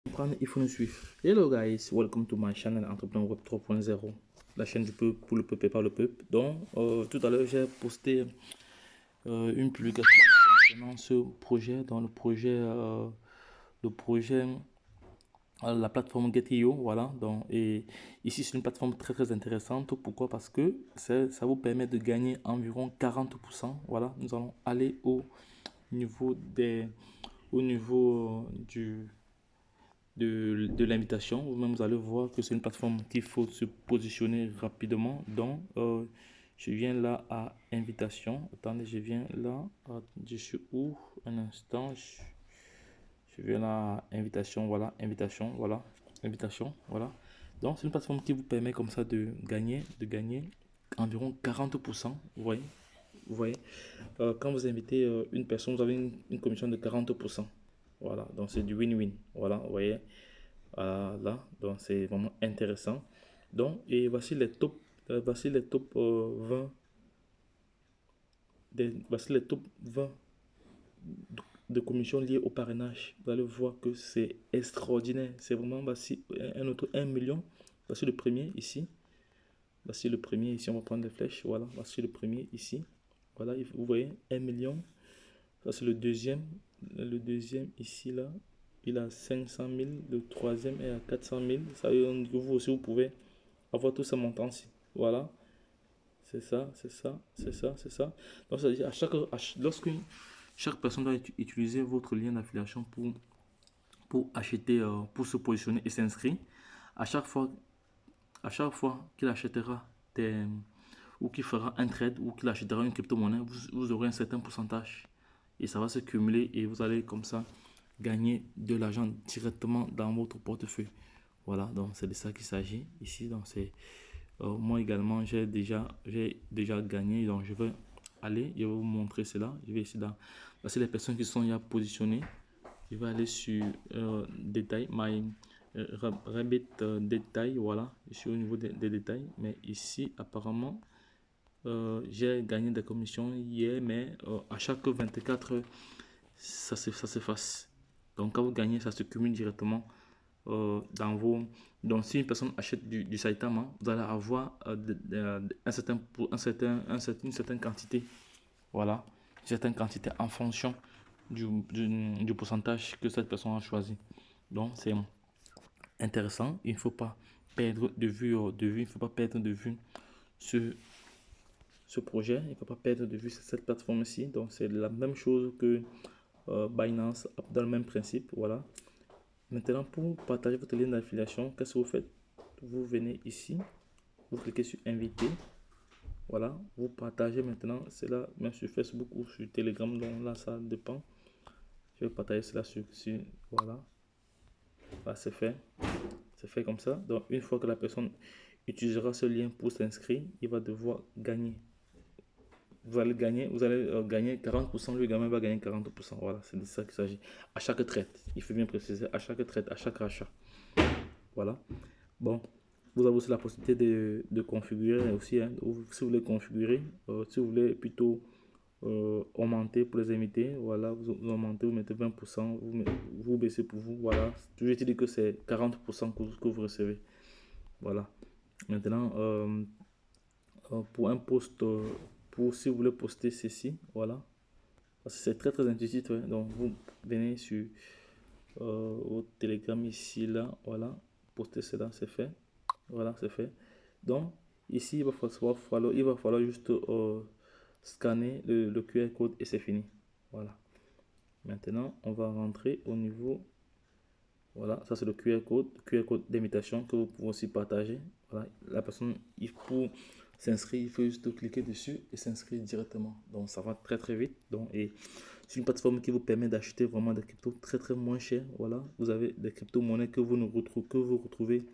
Comprendre, il faut nous suivre. Hello guys, welcome to my channel Entrepreneur Web 3.0, la chaîne du peuple pour le peuple et par le peuple. Donc, tout à l'heure, j'ai posté une publication concernant ce projet, dans le projet la plateforme Get.io, voilà. Donc, et ici, c'est une plateforme très intéressante. Pourquoi? Parce que ça vous permet de gagner environ 40%. Voilà, nous allons aller niveau des, au niveau de l'invitation. Vous-même, vous allez voir que c'est une plateforme qu'il faut se positionner rapidement. Donc, je viens là à invitation. Attendez, je viens là. Je suis où? Un instant. Je viens là à invitation. Voilà, invitation. Voilà, invitation. Voilà. Donc, c'est une plateforme qui vous permet comme ça de gagner environ 40%. Vous voyez? Vous voyez, quand vous invitez une personne, vous avez une commission de 40%. Voilà, donc c'est du win-win. Voilà, vous voyez. Là, donc c'est vraiment intéressant. Donc, et voici les top 20, voici les top 20 de commissions liées au parrainage. Vous allez voir que c'est extraordinaire. C'est vraiment, voici un autre 1 million. Voici le premier ici. Voici le premier ici. On va prendre les flèches. Voilà, voici le premier ici. Voilà, vous voyez, 1 million. Ça, c'est le deuxième. Le deuxième ici, là, il a 500 000. Le troisième est à 400 000. Ça veut dire que vous aussi, vous pouvez avoir tous ces montants-ci. Voilà. C'est ça, c'est ça, c'est ça, c'est ça. Donc, ça veut dire lorsque chaque personne doit utiliser votre lien d'affiliation pour acheter, pour se positionner et s'inscrire, à chaque fois, qu'il achètera ou qu'il fera un trade ou qu'il achètera une crypto-monnaie, vous aurez un certain pourcentage et ça va se cumuler et vous allez comme ça gagner de l'argent directement dans votre portefeuille. Voilà, donc c'est de ça qu'il s'agit ici. Donc c'est moi également j'ai déjà gagné, donc je vais vous montrer cela. Je vais essayer c'est les personnes qui sont déjà positionnées. Je vais aller sur détail, my Rabbit détail, voilà, je suis au niveau des détails, mais ici apparemment j'ai gagné des commissions hier, mais à chaque 24 heures, ça s'efface. Donc, quand vous gagnez, ça se cumule directement dans vos. Donc, si une personne achète du Saitama, vous allez avoir une certaine quantité. Voilà, une certaine quantité en fonction du pourcentage que cette personne a choisi. Donc, c'est intéressant. Il ne faut pas perdre il ne faut pas perdre de vue ce projet. Il ne faut pas perdre de vue cette plateforme-ci. Donc, c'est la même chose que Binance, dans le même principe. Voilà. Maintenant, pour partager votre lien d'affiliation, qu'est-ce que vous faites? Vous venez ici, vous cliquez sur inviter. Voilà, vous partagez maintenant. C'est là, même sur Facebook ou sur Telegram. Donc là, ça dépend. Je vais partager cela voilà. Voilà, c'est fait. C'est fait comme ça. Donc, une fois que la personne utilisera ce lien pour s'inscrire, il va devoir gagner. Vous allez gagner 40%, lui également va gagner 40%. Voilà, c'est de ça qu'il s'agit. À chaque traite, il faut bien préciser, à chaque traite, à chaque achat. Voilà. Bon, vous avez aussi la possibilité de configurer aussi, hein, si vous voulez configurer, si vous voulez plutôt augmenter pour les invités, voilà, vous augmentez, vous mettez 20%, vous baissez pour vous, voilà. Toujours dit que c'est 40% que vous recevez. Voilà. Maintenant, pour un post, si vous voulez poster ceci, voilà. Parce que c'est très intuitif, ouais. Donc, vous venez sur au Telegram ici, là, voilà. Poster cela, c'est fait. Voilà, c'est fait. Donc, ici, il va falloir juste scanner le QR code et c'est fini. Voilà. Maintenant, on va rentrer au niveau. Voilà, ça c'est le QR code d'invitation que vous pouvez aussi partager. Voilà, la personne, pour s'inscrire, il faut juste cliquer dessus et s'inscrire directement. Donc, ça va très vite. Donc, et c'est une plateforme qui vous permet d'acheter vraiment des cryptos très moins cher. Voilà, vous avez des crypto-monnaies que vous retrouvez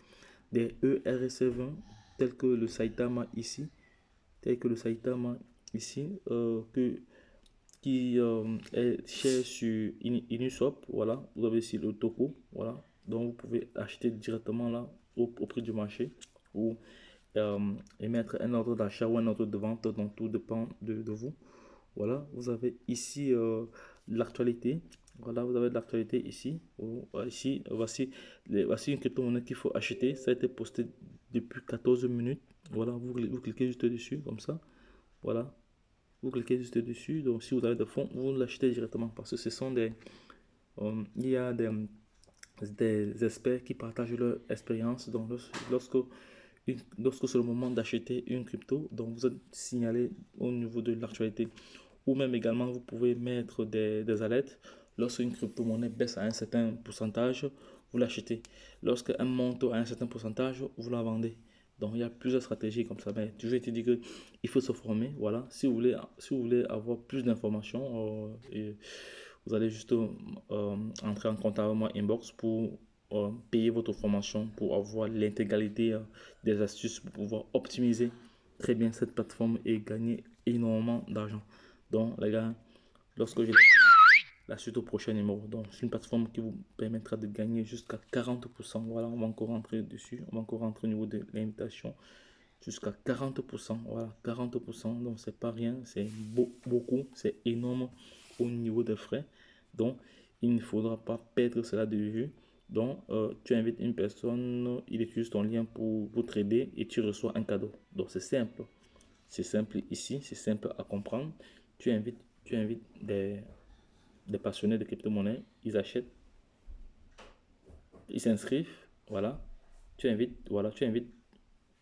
des ERC20 tels que le Saitama ici, qui est cher sur Uniswap. Voilà, vous avez ici le Toko, voilà, donc vous pouvez acheter directement là au prix du marché ou émettre un ordre d'achat ou un ordre de vente, donc tout dépend de vous. Voilà, vous avez ici l'actualité. Voilà, vous avez de l'actualité ici. Ici, voici une crypto-monnaie qu'il faut acheter. Ça a été posté depuis 14 minutes. Voilà, vous cliquez juste dessus, comme ça. Voilà, vous cliquez juste dessus. Donc, si vous avez des fonds, vous l'achetez directement parce que ce sont il y a des experts qui partagent leur expérience. Donc, lorsque c'est le moment d'acheter une crypto, donc vous êtes signalé au niveau de l'actualité. Ou même également, vous pouvez mettre des alertes. Lorsqu'une crypto-monnaie baisse à un certain pourcentage, vous l'achetez. Lorsqu'elle monte à un certain pourcentage, vous la vendez. Donc, il y a plusieurs stratégies comme ça. Mais toujours été dit qu'il faut se former. Voilà. Si vous voulez avoir plus d'informations, vous allez juste entrer en contact avec moi inbox pour payer votre formation, pour avoir l'intégralité des astuces pour pouvoir optimiser très bien cette plateforme et gagner énormément d'argent. Donc, les gars, lorsque je la suite au prochain numéro. Donc, c'est une plateforme qui vous permettra de gagner jusqu'à 40%. Voilà, on va encore rentrer dessus. On va encore rentrer au niveau de l'invitation. Jusqu'à 40%. Voilà, 40%. Donc, c'est pas rien. C'est beaucoup. C'est énorme au niveau des frais. Donc, il ne faudra pas perdre cela de vue. Donc, tu invites une personne, il utilise ton lien pour vous trader et tu reçois un cadeau. Donc, c'est simple. C'est simple ici, c'est simple à comprendre. Tu invites des passionnés de crypto-monnaie, ils achètent, ils s'inscrivent, voilà. Tu invites,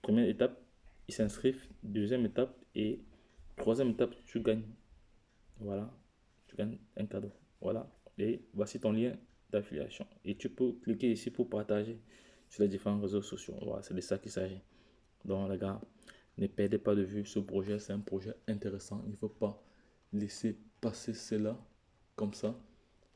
première étape, ils s'inscrivent, deuxième étape et troisième étape, tu gagnes, voilà, tu gagnes un cadeau, voilà. Et voici ton lien d'affiliation. Et tu peux cliquer ici pour partager sur les différents réseaux sociaux. Voilà, c'est de ça qu'il s'agit. Donc les gars, ne perdez pas de vue ce projet, c'est un projet intéressant. Il ne faut pas laisser passer cela comme ça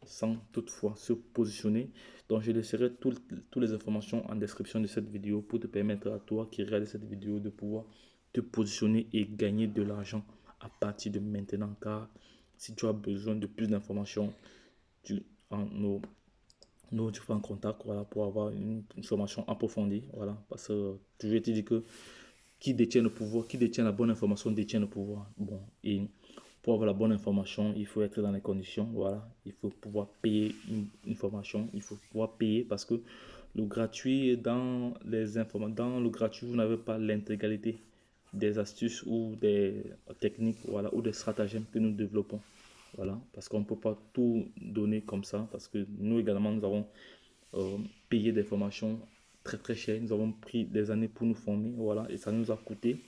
sans toutefois se positionner. Donc je laisserai toutes les informations en description de cette vidéo pour te permettre à toi qui regarde cette vidéo de pouvoir te positionner et gagner de l'argent à partir de maintenant. Car si tu as besoin de plus d'informations, nous tu fais en contact, voilà, pour avoir une formation approfondie. Voilà, parce que je te dis que qui détient le pouvoir, qui détient la bonne information détient le pouvoir. Bon, et pour avoir la bonne information, il faut être dans les conditions. Voilà, il faut pouvoir payer une formation, il faut pouvoir payer parce que le gratuit, dans les informations, dans le gratuit, vous n'avez pas l'intégralité des astuces ou des techniques, voilà, ou des stratagèmes que nous développons. Voilà, parce qu'on ne peut pas tout donner comme ça, parce que nous également, nous avons payé des formations très très chères. Nous avons pris des années pour nous former, voilà, et ça nous a coûté.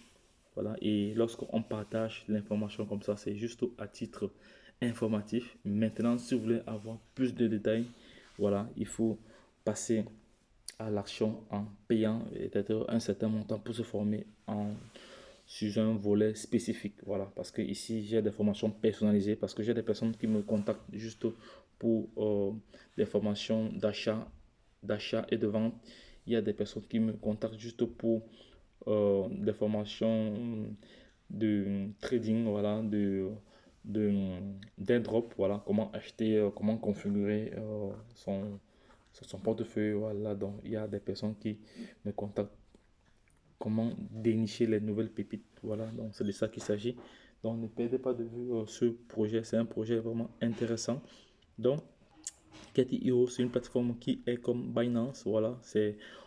Voilà, et lorsqu'on partage l'information comme ça, c'est juste à titre informatif. Maintenant, si vous voulez avoir plus de détails, voilà, il faut passer à l'action en payant peut-être un certain montant pour se former sur un volet spécifique. Voilà, parce que ici, j'ai des formations personnalisées, parce que j'ai des personnes qui me contactent juste pour des formations d'achat et de vente. Il y a des personnes qui me contactent juste pour des formations de trading, voilà, d'airdrop, voilà, comment acheter, comment configurer son portefeuille, voilà. Donc il y a des personnes qui me contactent comment dénicher les nouvelles pépites, voilà. Donc c'est de ça qu'il s'agit. Donc ne perdez pas de vue ce projet, c'est un projet vraiment intéressant. Donc Get.io, c'est une plateforme qui est comme Binance, voilà,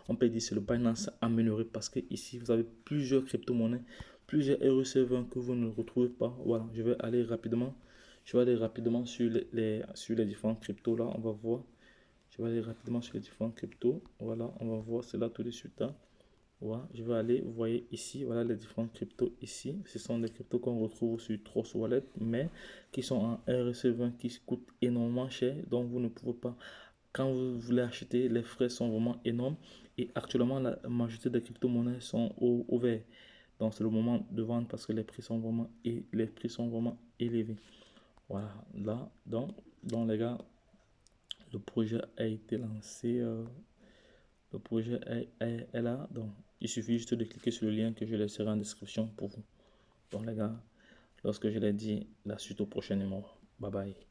on peut dire c'est le Binance amélioré parce que ici vous avez plusieurs crypto-monnaies, plusieurs RE7 que vous ne retrouvez pas. Voilà, je vais aller rapidement sur les différents cryptos là, on va voir. Je vais aller rapidement sur les différents cryptos, voilà, on va voir cela tout de suite, hein. Voilà, je vais aller, vous voyez ici, voilà les différents cryptos ici. Ce sont des cryptos qu'on retrouve sur Trust Wallet, mais qui sont en RC20 qui coûtent énormément cher. Donc vous ne pouvez pas, quand vous voulez acheter, les frais sont vraiment énormes. Et actuellement, la majorité des crypto-monnaies sont au vert. Donc c'est le moment de vendre parce que les prix sont vraiment élevés. Voilà, là, donc les gars, le projet a été lancé. Le projet est là, donc il suffit juste de cliquer sur le lien que je laisserai en description pour vous. Donc les gars, lorsque je l'ai dit, la suite au prochain numéro. Bye bye.